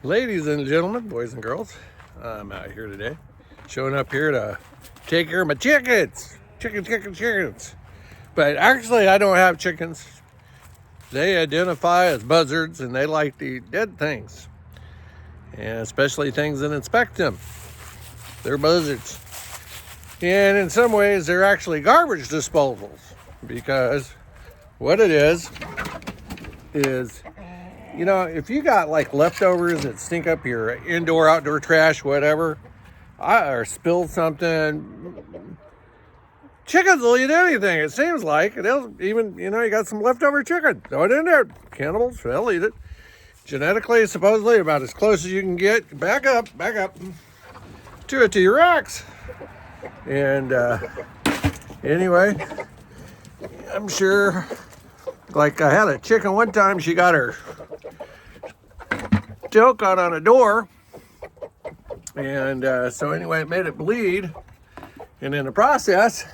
Ladies and gentlemen, boys and girls, I'm out here today, showing up here to take care of my chickens. Chickens. But actually, I don't have chickens. They identify as buzzards, and they like to eat dead things, and especially things that inspect them. They're buzzards. And in some ways, they're actually garbage disposals, because what it is, you know, if you got like leftovers that stink up your indoor, outdoor trash, whatever, or spill something, chickens will eat anything, it seems like. They'll even, you got some leftover chicken, throw it in there. Cannibals, they'll eat it. Genetically, supposedly, about as close as you can get. Back up to a T-Rex. And anyway, I'm sure, like I had a chicken one time, she got her tail caught on a door, and so anyway, it made it bleed, and in the process,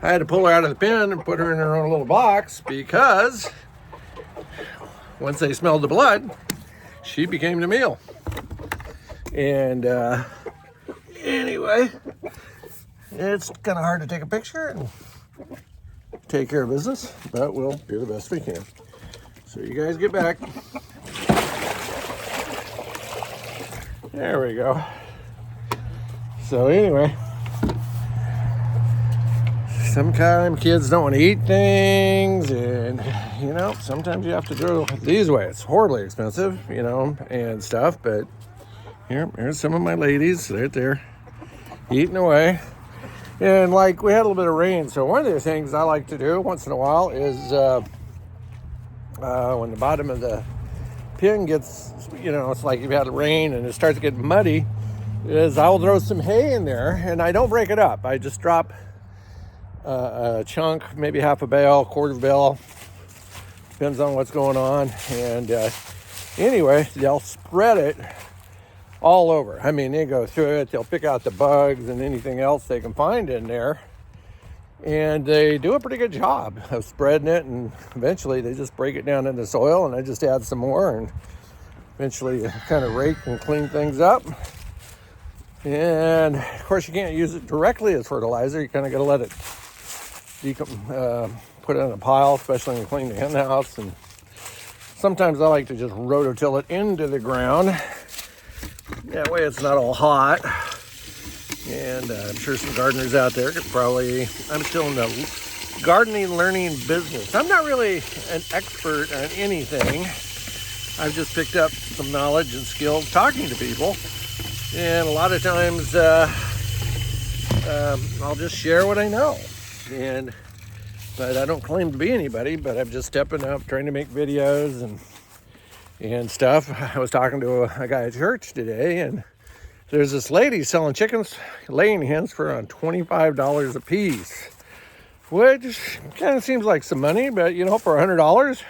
I had to pull her out of the pen and put her in her own little box, because once they smelled the blood, she became the meal. And anyway, it's kind of hard to take a picture and take care of business, but we'll do the best we can. So you guys get back. There we go. So anyway, sometimes kids don't want to eat things, and sometimes you have to do it these ways. It's horribly expensive, and stuff, but here's some of my ladies right there eating away. And like, we had a little bit of rain, so one of the things I like to do once in a while is when the bottom of the pen gets, it's like you've had rain and it starts to get muddy, is I'll throw some hay in there, and I don't break it up. I just drop a chunk, maybe half a bale, quarter of a bale, depends on what's going on. And anyway, they'll spread it all over. I mean, they go through it, they'll pick out the bugs and anything else they can find in there, and they do a pretty good job of spreading it, and eventually they just break it down into soil, and I just add some more, and eventually kind of rake and clean things up. And of course, you can't use it directly as fertilizer. You kind of got to let it put it in a pile, especially when you clean the hen house. And sometimes I like to just rototill it into the ground. That way it's not all hot. And I'm sure some gardeners out there could probably, I'm still in the gardening learning business. I'm not really an expert on anything. I've just picked up some knowledge and skills talking to people. And a lot of times I'll just share what I know. But I don't claim to be anybody, but I'm just stepping up, trying to make videos and stuff. I was talking to a guy at church today, and there's this lady selling chickens, laying hens for around $25 a piece, which kind of seems like some money, but for $100,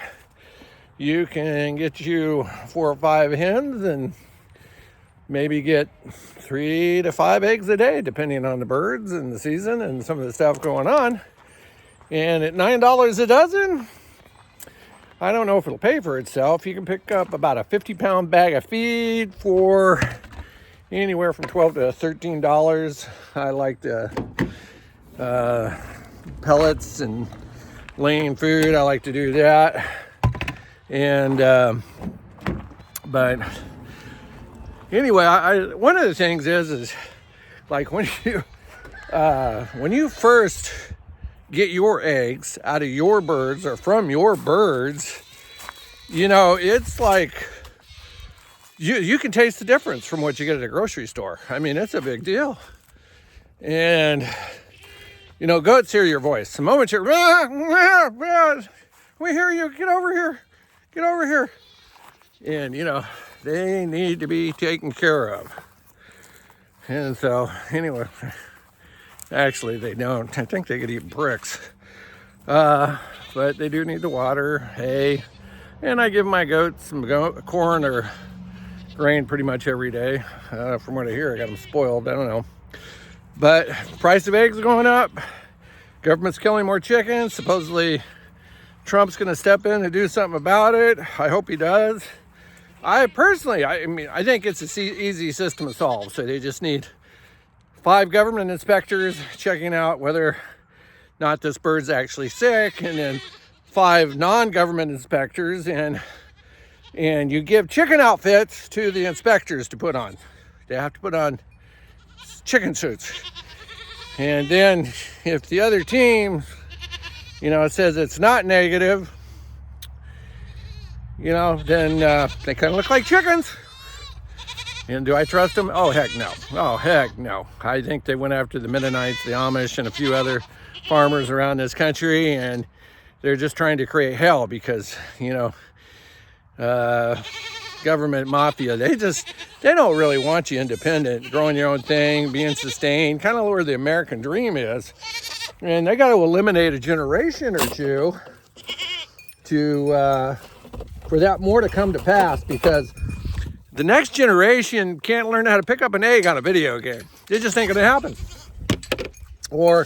you can get you 4 or 5 hens and maybe get 3 to 5 eggs a day, depending on the birds and the season and some of the stuff going on. And at $9 a dozen, I don't know if it'll pay for itself. You can pick up about a 50-pound bag of feed for anywhere from $12 to $13. I like the pellets and laying food. I like to do that. And but anyway, one of the things is like when you first get your eggs out of your birds or from your birds, it's like you can taste the difference from what you get at a grocery store. I mean, it's a big deal. And goats hear your voice. The moment you're, we hear you, get over here. And they need to be taken care of. And so anyway, actually they don't. I think they could eat bricks. But they do need the water, hay, and I give my goats some corn or grain pretty much every day. From what I hear, I got them spoiled. I don't know. But price of eggs going up. Government's killing more chickens. Supposedly Trump's going to step in and do something about it. I hope he does. I personally, I mean, I think it's an easy system to solve. So they just need 5 government inspectors checking out whether or not this bird's actually sick, and then 5 non-government inspectors, and you give chicken outfits to the inspectors to put on. They have to put on chicken suits. And then if the other team, it says it's not negative, then they kind of look like chickens. And do I trust them? Oh, heck no. Oh, heck no. I think they went after the Mennonites, the Amish, and a few other farmers around this country, and they're just trying to create hell because, government mafia, they don't really want you independent, growing your own thing, being sustained, kind of where the American dream is. And they got to eliminate a generation or two for that more to come to pass, because the next generation can't learn how to pick up an egg on a video game. They just ain't gonna happen. Or,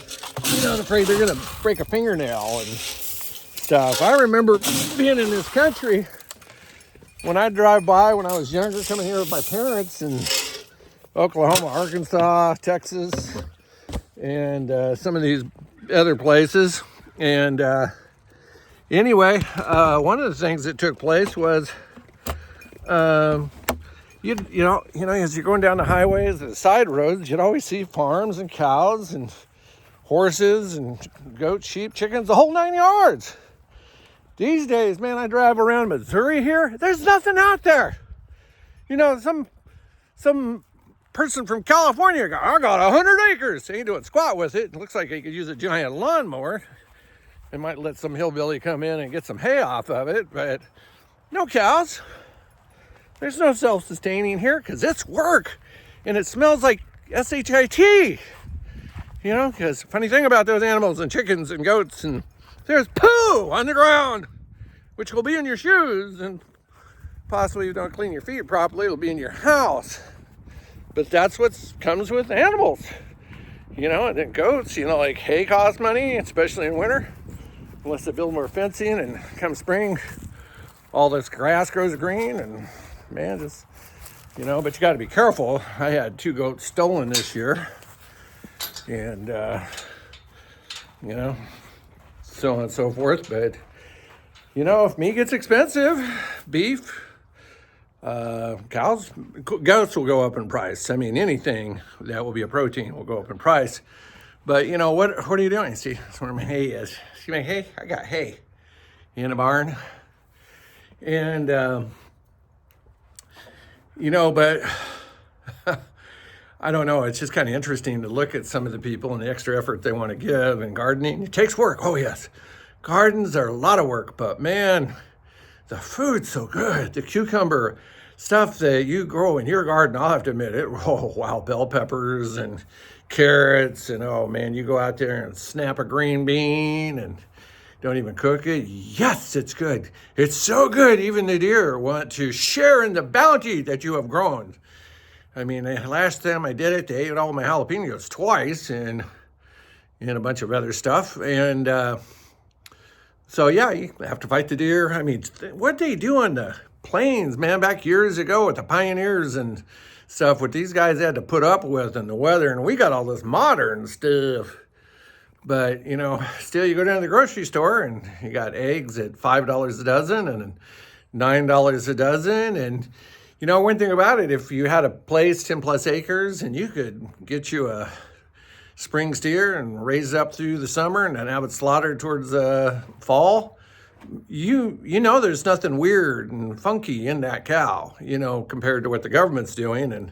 I'm afraid they're gonna break a fingernail and stuff. I remember being in this country when I drive by when I was younger, coming here with my parents in Oklahoma, Arkansas, Texas, and some of these other places. And anyway, one of the things that took place was, as you're going down the highways and the side roads, you'd always see farms and cows and horses and goats, sheep, chickens, the whole 9 yards. These days, man, I drive around Missouri here, there's nothing out there. Some person from California, I got 100 acres. He ain't doing squat with it. It looks like he could use a giant lawnmower. They might let some hillbilly come in and get some hay off of it, but no cows. There's no self-sustaining here because it's work, and it smells like shit. Because funny thing about those animals and chickens and goats, and there's poo on the ground, which will be in your shoes, and possibly if you don't clean your feet properly, it'll be in your house. But that's what comes with animals, and then goats, like hay costs money, especially in winter, unless they build more fencing, and come spring, all this grass grows green, and man, just, but you got to be careful. I had 2 goats stolen this year, and, so on and so forth. But, if meat gets expensive, beef, goats will go up in price. I mean, anything that will be a protein will go up in price. But, what are you doing? See, that's where my hay is. See my hay? I got hay in the barn. And, but I don't know. It's just kind of interesting to look at some of the people and the extra effort they want to give in gardening. It takes work. Oh, yes. Gardens are a lot of work, but man, the food's so good. The cucumber stuff that you grow in your garden, I'll have to admit it. Oh, wow. Bell peppers and carrots. And oh, man, you go out there and snap a green bean and don't even cook it. Yes, it's good. It's so good. Even the deer want to share in the bounty that you have grown. I mean, last time I did it, they ate all my jalapenos twice and a bunch of other stuff. And so, yeah, you have to fight the deer. I mean, what they do on the plains, man, back years ago with the pioneers and stuff, what these guys had to put up with and the weather. And we got all this modern stuff. But, still you go down to the grocery store and you got eggs at $5 a dozen and $9 a dozen. And, one thing about it, if you had a place 10 plus acres and you could get you a spring steer and raise it up through the summer and then have it slaughtered towards fall, there's nothing weird and funky in that cow, compared to what the government's doing and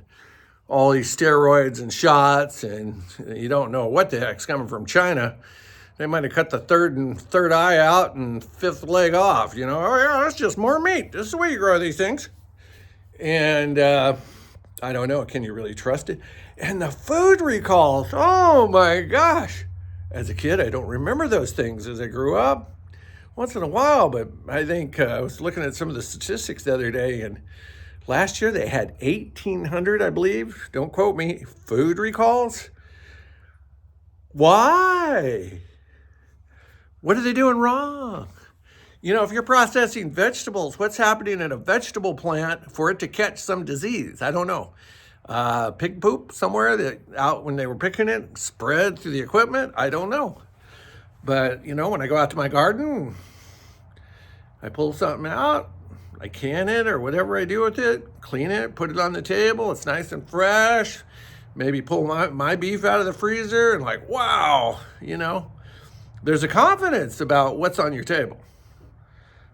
all these steroids and shots, and you don't know what the heck's coming from China. They might have cut the third eye out and 5th leg off, Oh yeah, that's just more meat. This is the way you grow these things. And I don't know, can you really trust it? And the food recalls, oh my gosh. As a kid, I don't remember those things as I grew up. Once in a while, but I think I was looking at some of the statistics the other day, and last year they had 1,800, I believe, don't quote me, food recalls. Why? What are they doing wrong? You know, if you're processing vegetables, what's happening in a vegetable plant for it to catch some disease? I don't know. Pig poop somewhere that out when they were picking it spread through the equipment? I don't know. But, you know, when I go out to my garden, I pull something out, I can it or whatever I do with it, clean it, put it on the table. It's nice and fresh. Maybe pull my beef out of the freezer and like, wow, you know, there's a confidence about what's on your table.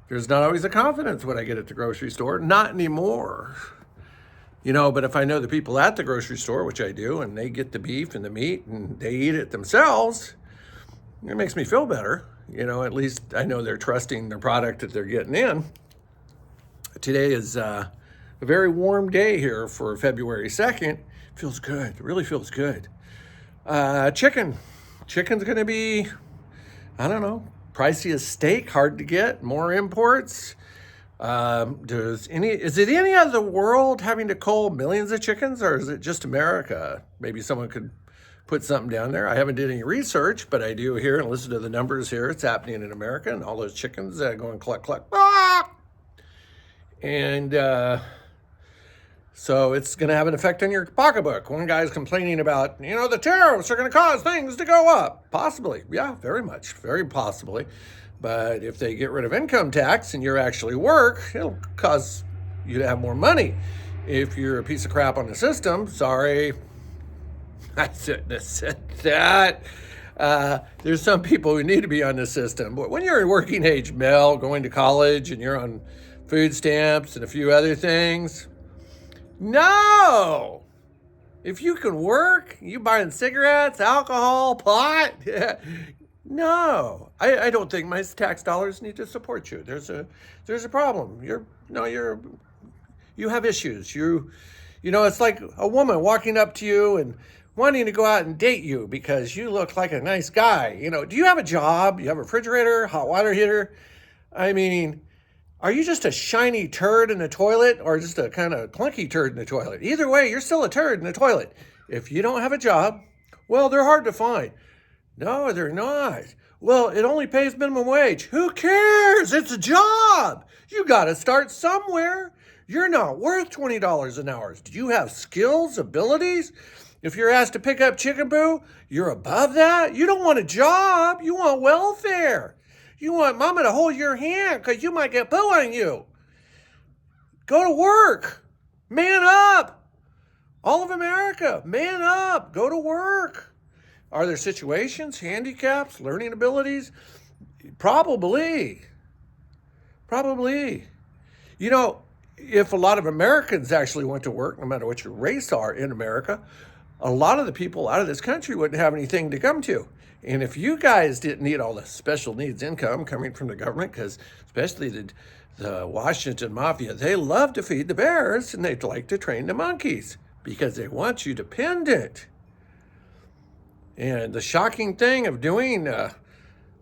There's not always a confidence when I get at the grocery store. Not anymore. You know, but if I know the people at the grocery store, which I do, and they get the beef and the meat and they eat it themselves, it makes me feel better. You know, at least I know they're trusting the product that they're getting in. Today is a very warm day here for February 2nd. Feels good. It really feels good. Chicken. Chicken's going to be, I don't know, pricey as steak, hard to get, more imports. Is it any other world having to cull millions of chickens, or is it just America? Maybe someone could put something down there. I haven't did any research, but I do hear and listen to the numbers here. It's happening in America, and all those chickens going cluck, cluck, ah! And so it's going to have an effect on your pocketbook. One guy's complaining about, you know, the tariffs are going to cause things to go up. Possibly. Yeah, very much. Very possibly. But if they get rid of income tax and you actually work, it'll cause you to have more money. If you're a piece of crap on the system, sorry, I shouldn't have said that. There's some people who need to be on the system. But when you're a working age male going to college and you're on food stamps and a few other things, no. If you can work, you buying cigarettes, alcohol, pot, no. I don't think my tax dollars need to support you. There's a problem. You have issues. You know, it's like a woman walking up to you and wanting to go out and date you because you look like a nice guy. You know, do you have a job? You have a refrigerator, hot water heater? I mean, are you just a shiny turd in the toilet or just a kind of clunky turd in the toilet? Either way, you're still a turd in the toilet. If you don't have a job, well, they're hard to find. No, they're not. Well, it only pays minimum wage. Who cares? It's a job. You got to start somewhere. You're not worth $20 an hour. Do you have skills, abilities? If you're asked to pick up chicken poo, you're above that. You don't want a job. You want welfare. You want mama to hold your hand because you might get poo on you. Go to work. Man up. All of America, man up. Go to work. Are there situations, handicaps, learning abilities? Probably. You know, if a lot of Americans actually went to work, no matter what your race are in America, a lot of the people out of this country wouldn't have anything to come to. And if you guys didn't need all the special needs income coming from the government, because especially the Washington Mafia, they love to feed the bears and they'd like to train the monkeys because they want you dependent. And the shocking thing of doing a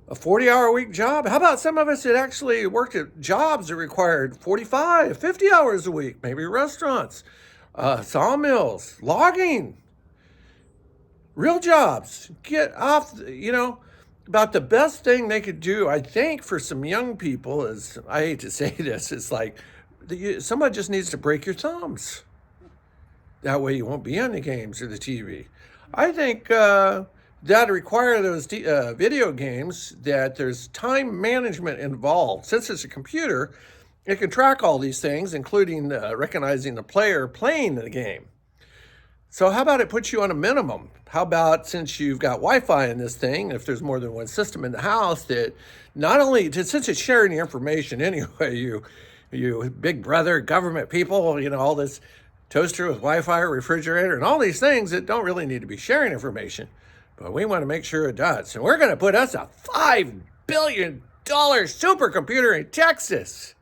40-hour-a-week job, how about some of us that actually worked at jobs that required 45, 50 hours a week, maybe restaurants, sawmills, logging, real jobs. Get off, you know, about the best thing they could do, I think, for some young people is, I hate to say this, it's like someone just needs to break your thumbs. That way you won't be on the games or the TV. I think that require those video games that there's time management involved. Since it's a computer, it can track all these things, including recognizing the player playing the game. So how about it puts you on a minimum? How about, since you've got Wi-Fi in this thing, if there's more than one system in the house, that not only, since it's sharing the information anyway, you big brother government people, you know, all this toaster with Wi-Fi, refrigerator, and all these things that don't really need to be sharing information, but we want to make sure it does. And we're going to put us a $5 billion supercomputer in Texas.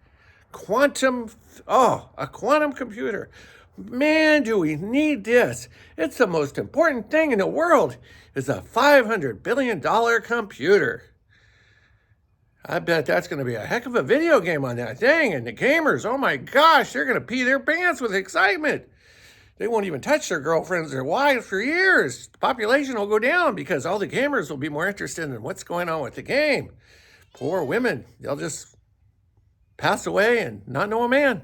A quantum computer. Man, do we need this. It's the most important thing in the world is a $500 billion computer. I bet that's going to be a heck of a video game on that thing. And the gamers, oh my gosh, they're going to pee their pants with excitement. They won't even touch their girlfriends or wives for years. The population will go down because all the gamers will be more interested in what's going on with the game. Poor women, they'll just pass away and not know a man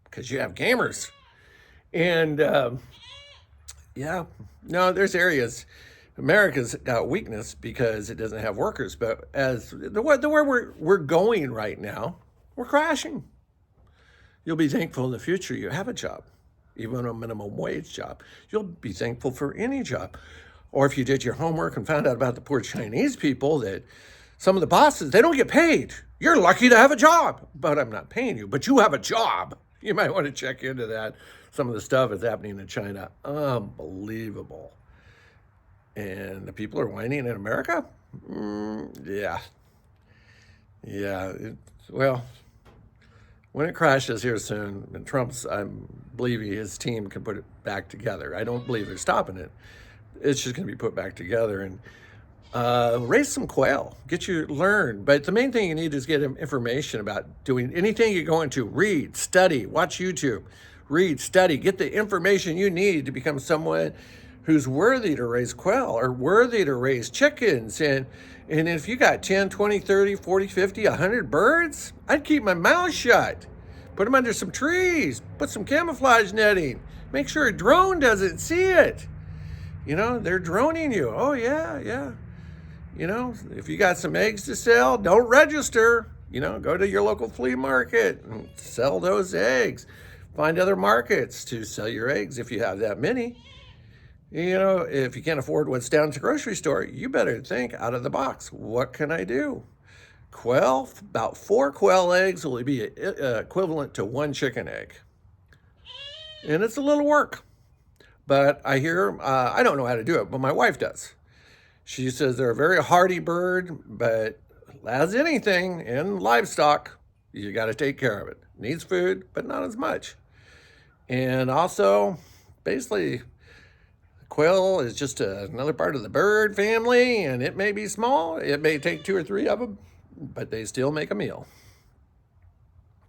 because you have gamers. And yeah, no, there's areas. America's got weakness because it doesn't have workers. But as the way we're going right now, we're crashing. You'll be thankful in the future you have a job, even a minimum wage job. You'll be thankful for any job. Or if you did your homework and found out about the poor Chinese people, that some of the bosses, they don't get paid. You're lucky to have a job, but I'm not paying you, but you have a job. You might want to check into that. Some of the stuff that's happening in China, unbelievable. And the people are whining in America? Yeah. Yeah. Well, when it crashes here soon, and I'm believing his team can put it back together. I don't believe they're stopping it. It's just going to be put back together. And raise some quail, learn. But the main thing you need is get information about doing anything you go into. Read, study, watch YouTube, read, study, get the information you need to become someone who's worthy to raise quail or worthy to raise chickens. And if you got 10, 20, 30, 40, 50, 100 birds, I'd keep my mouth shut. Put them under some trees, put some camouflage netting, make sure a drone doesn't see it. They're droning you. Oh, yeah. If you got some eggs to sell, don't register. Go to your local flea market and sell those eggs. Find other markets to sell your eggs if you have that many. If you can't afford what's down at the grocery store, you better think out of the box. What can I do? Quail, about 4 quail eggs will be equivalent to 1 chicken egg. And it's a little work. But I hear, I don't know how to do it, but my wife does. She says they're a very hardy bird, but as anything in livestock, you got to take care of it. Needs food, but not as much. And also, basically, quail is just another part of the bird family, and it may be small. It may take 2 or 3 of them, but they still make a meal.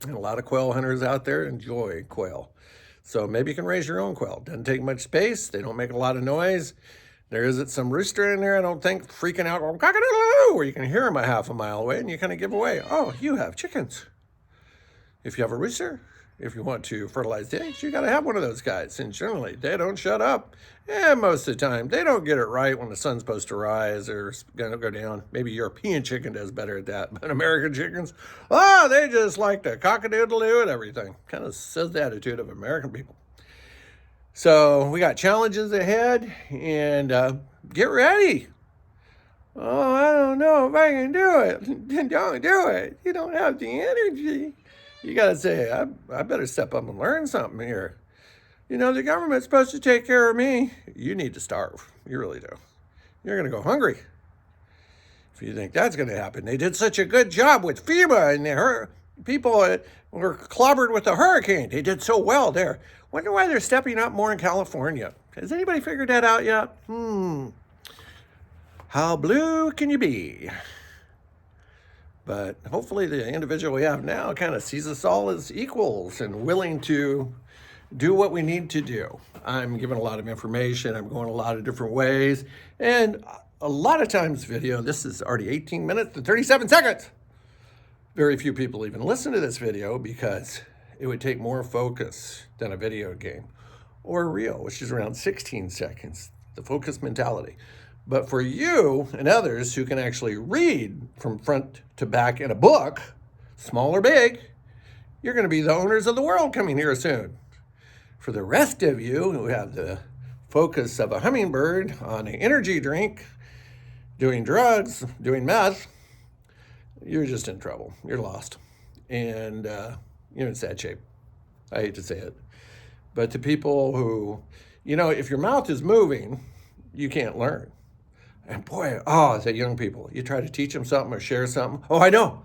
And a lot of quail hunters out there enjoy quail. So maybe you can raise your own quail. Doesn't take much space. They don't make a lot of noise. There isn't some rooster in there, I don't think, freaking out, going cock-a-doodle-doo, where you can hear them a half a mile away, and you kind of give away, oh, you have chickens. If you have a rooster, if you want to fertilize the eggs, you got to have one of those guys. And generally, they don't shut up. And most of the time, they don't get it right when the sun's supposed to rise or going to go down. Maybe European chicken does better at that. But American chickens, they just like to cock-a-doodle-doo and everything. Kind of says the attitude of American people. So we got challenges ahead, and get ready. Oh, I don't know if I can do it. Don't do it. You don't have the energy. You got to say, I better step up and learn something here. The government's supposed to take care of me. You need to starve. You really do. You're going to go hungry if you think that's going to happen. They did such a good job with FEMA, and people were clobbered with the hurricane. They did so well there. Wonder why they're stepping up more in California. Has anybody figured that out yet? How blue can you be? But hopefully the individual we have now kind of sees us all as equals and willing to do what we need to do. I'm giving a lot of information. I'm going a lot of different ways. And a lot of times this is already 18 minutes and 37 seconds. Very few people even listen to this video because it would take more focus than a video game or a reel, which is around 16 seconds, the focus mentality. But for you and others who can actually read from front to back in a book, small or big, you're going to be the owners of the world coming here soon. For the rest of you who have the focus of a hummingbird on an energy drink, doing drugs, doing meth, you're just in trouble. You're lost. And you're in sad shape. I hate to say it. But to people who, if your mouth is moving, you can't learn. And boy, the young people, you try to teach them something or share something. Oh, I know.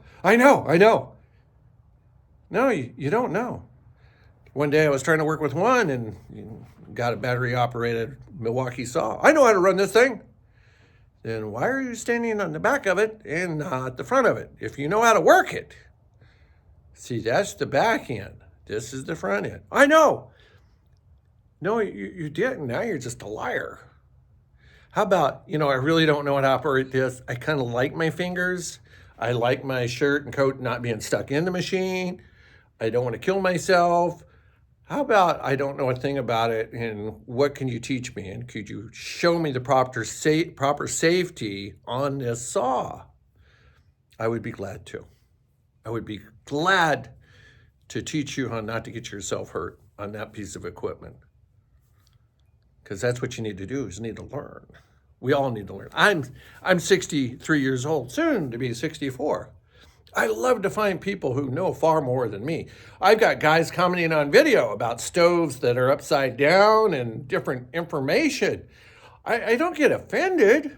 No, you don't know. One day I was trying to work with one and got a battery-operated Milwaukee saw. I know how to run this thing. Then why are you standing on the back of it and not the front of it? If you know how to work it. See, that's the back end. This is the front end. I know. No, you didn't. Now you're just a liar. How about, I really don't know how to operate this. I kind of like my fingers. I like my shirt and coat not being stuck in the machine. I don't want to kill myself. How about I don't know a thing about it, and what can you teach me? And could you show me the proper safety on this saw? I would be glad to. I would be glad to teach you how not to get yourself hurt on that piece of equipment. Because that's what you need to do, is need to learn. We all need to learn. I'm 63 years old, soon to be 64. I love to find people who know far more than me. I've got guys commenting on video about stoves that are upside down and different information. I don't get offended.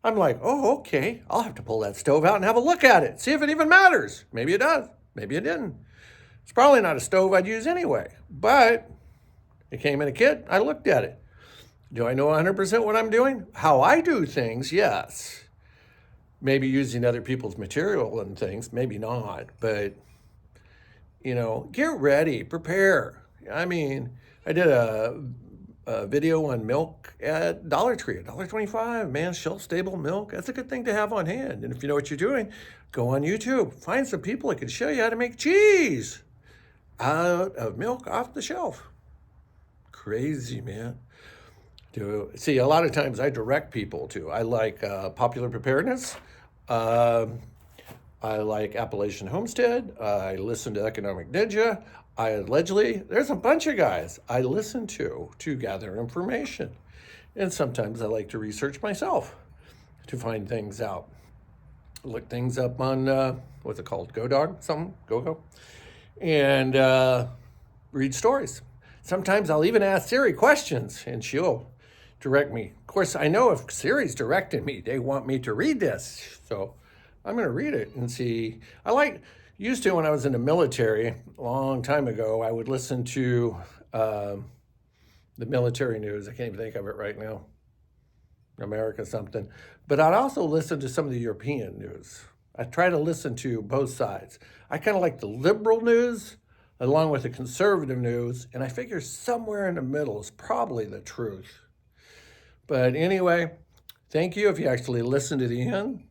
I'm like, oh, okay, I'll have to pull that stove out and have a look at it, see if it even matters. Maybe it does, maybe it didn't. It's probably not a stove I'd use anyway, but it came in a kit, I looked at it. Do I know 100% what I'm doing? How I do things, yes. Maybe using other people's material and things, maybe not, but, get ready, prepare. I mean, I did a video on milk at Dollar Tree, $1.25, man, shelf-stable milk. That's a good thing to have on hand. And if you know what you're doing, go on YouTube, find some people that can show you how to make cheese out of milk off the shelf. Crazy, man. See, a lot of times I direct people to. I like Popular Preparedness. I like Appalachian Homestead. I listen to Economic Ninja. There's a bunch of guys I listen to gather information. And sometimes I like to research myself to find things out. Look things up on, what's it called? GoDog? Something? Go. And read stories. Sometimes I'll even ask Siri questions and she'll direct me. Of course, I know if Siri's directing me, they want me to read this. So I'm going to read it and see. Used to when I was in the military a long time ago, I would listen to the military news. I can't even think of it right now. America something. But I'd also listen to some of the European news. I try to listen to both sides. I kind of like the liberal news along with the conservative news, and I figure somewhere in the middle is probably the truth. But anyway, thank you if you actually listen to the end.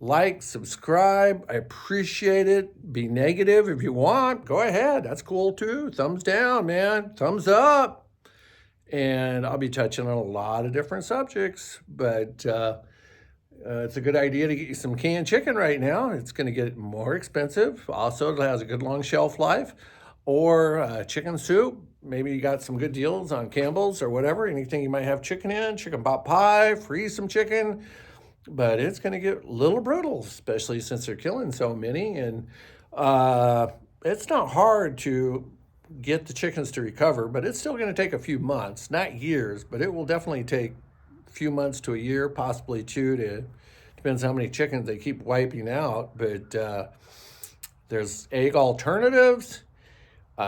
Like, subscribe, I appreciate it. Be negative if you want, go ahead, that's cool too. Thumbs down, man, thumbs up. And I'll be touching on a lot of different subjects, but it's a good idea to get you some canned chicken right now. It's going to get more expensive. Also, it has a good long shelf life. Or chicken soup. Maybe you got some good deals on Campbell's or whatever. Anything you might have chicken in, chicken pot pie, freeze some chicken. But it's going to get a little brutal, especially since they're killing so many. And it's not hard to get the chickens to recover, but it's still going to take a few months, not years, but it will definitely take a few months to a year, possibly two. Depends how many chickens they keep wiping out. But there's egg alternatives.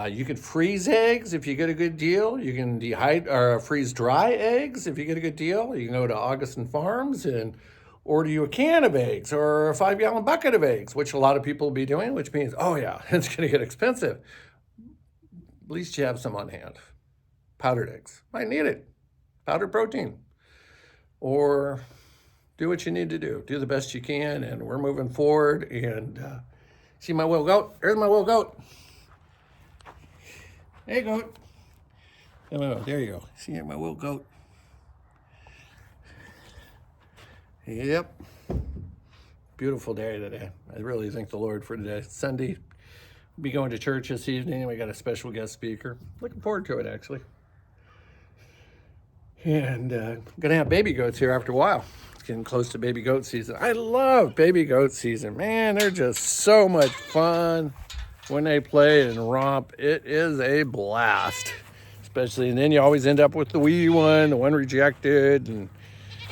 You could freeze eggs if you get a good deal. You can freeze dry eggs if you get a good deal. You can go to Augustin Farms and order you a can of eggs or a 5-gallon bucket of eggs, which a lot of people will be doing, which means, oh yeah, it's going to get expensive. At least you have some on hand. Powdered eggs. Might need it. Powdered protein. Or do what you need to do. Do the best you can, and we're moving forward. And see my little goat? There's my little goat. Hey, goat. Oh, there you go. See my little goat. Yep. Beautiful day today. I really thank the Lord for today. Sunday. We'll be going to church this evening. We got a special guest speaker. Looking forward to it, actually. And I'm going to have baby goats here after a while. It's getting close to baby goat season. I love baby goat season. Man, they're just so much fun. When they play and romp, it is a blast. And then you always end up with the wee one, the one rejected, and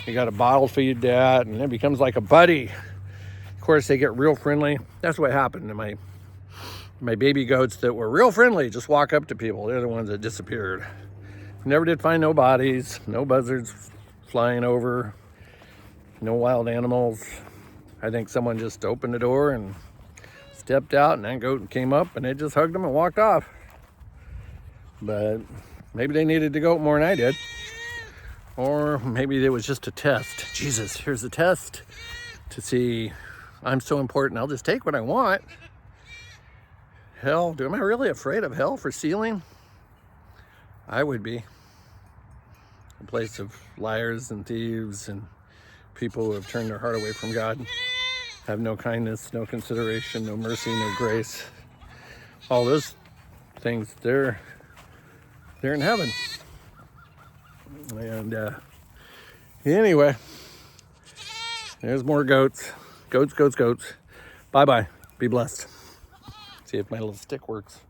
you got to bottle feed that, and it becomes like a buddy. Of course, they get real friendly. That's what happened to my baby goats that were real friendly. Just walk up to people. They're the ones that disappeared. Never did find no bodies, no buzzards flying over, no wild animals. I think someone just opened the door and stepped out, and that goat came up and they just hugged him and walked off. But maybe they needed the goat more than I did. Or maybe it was just a test. Jesus, here's a test to see I'm so important, I'll just take what I want. Hell, am I really afraid of hell for stealing? I would be. A place of liars and thieves and people who have turned their heart away from God, have no kindness, no consideration, no mercy, no grace. All those things, they're in heaven. And anyway, there's more goats. Goats. Bye-bye. Be blessed. See if my little stick works.